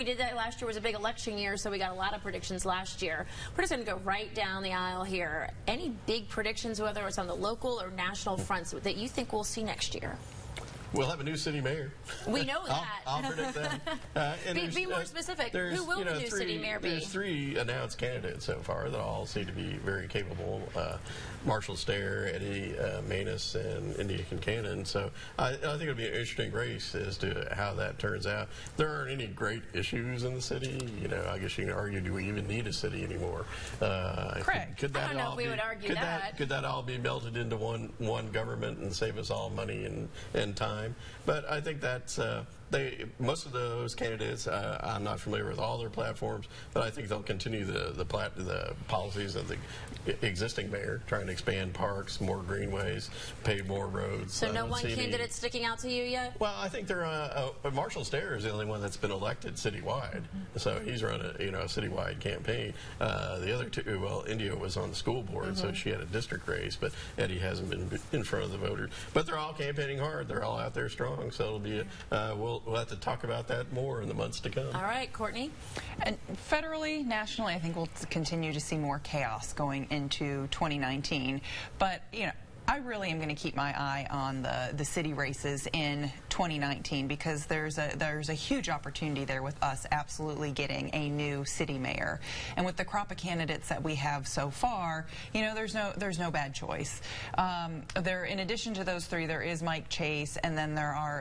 We did that last year. Was a big election year, so we got a lot of predictions last year. We're just going to go right down the aisle here. Any big predictions, whether it's on the local or national fronts, that you think we'll see next year? We'll have a new city mayor. We know that. I'll predict that. Be more specific. Who will the new city mayor be? There's 3 announced candidates so far that all seem to be very capable. Marshall Stair, Eddie Manus, and India Kincannon. So I think it'll be an interesting race as to how that turns out. There aren't any great issues in the city. You know, I guess you can argue, do we even need a city anymore? Correct. Could that I don't know if we would argue that. Could that all be melted into one government and save us all money and time? But I think that's most of those candidates. I'm not familiar with all their platforms, but I think they'll continue the policies of the existing mayor, trying to expand parks, more greenways, pave more roads. So no one candidate sticking out to you yet? Well, I think Marshall Stair is the only one that's been elected citywide, so he's run a citywide campaign. The other 2, well, India was on the school board, so she had a district race, but Eddie hasn't been in front of the voters. But they're all campaigning hard. They're all out there strong. So it'll be we'll have to talk about that more in the months to come. All right, Courtney. And federally, nationally, I think we'll continue to see more chaos going into 2019. But I really am going to keep my eye on the city races in 2019 because there's a huge opportunity there with us absolutely getting a new city mayor. And with the crop of candidates that we have so far, there's no bad choice. In addition to those 3, there is Mike Chase, and then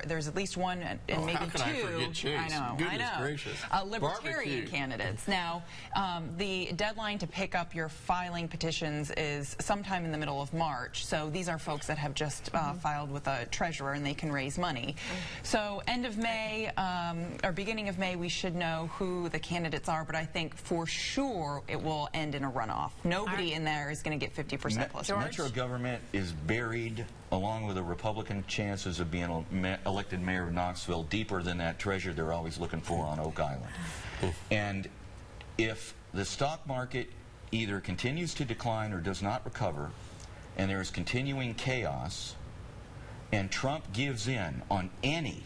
there's at least 1 and maybe 2. How can I forget Chase? I know. Gracious. Libertarian candidates. Now, the deadline to pick up your filing petitions is sometime in the middle of March. So these are folks that have just filed with a treasurer and they can raise money. So end of May or beginning of May, we should know who the candidates are, but I think for sure it will end in a runoff. Nobody in there is going to get 50% plus. Metro government is buried, along with the Republican chances of being elected mayor of Knoxville, deeper than that treasure they're always looking for on Oak Island. And if the stock market either continues to decline or does not recover, and there is continuing chaos, and Trump gives in on any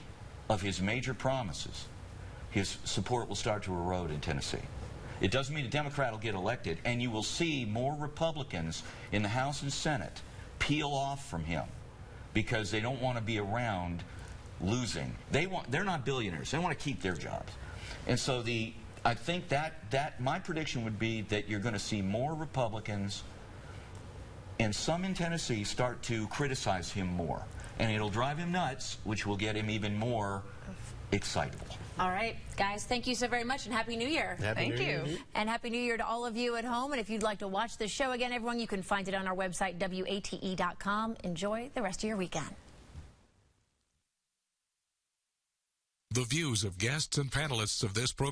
of his major promises, his support will start to erode in Tennessee. It doesn't mean a Democrat will get elected, and you will see more Republicans in the House and Senate peel off from him because they don't want to be around losing. They're not billionaires. They want to keep their jobs. And so I think that my prediction would be that you're going to see more Republicans and some in Tennessee start to criticize him more. And it'll drive him nuts, which will get him even more excitable. All right, guys, thank you so very much, and Happy New Year. Thank you. And Happy New Year to all of you at home. And if you'd like to watch the show again, everyone, you can find it on our website, WATE.com. Enjoy the rest of your weekend. The views of guests and panelists of this program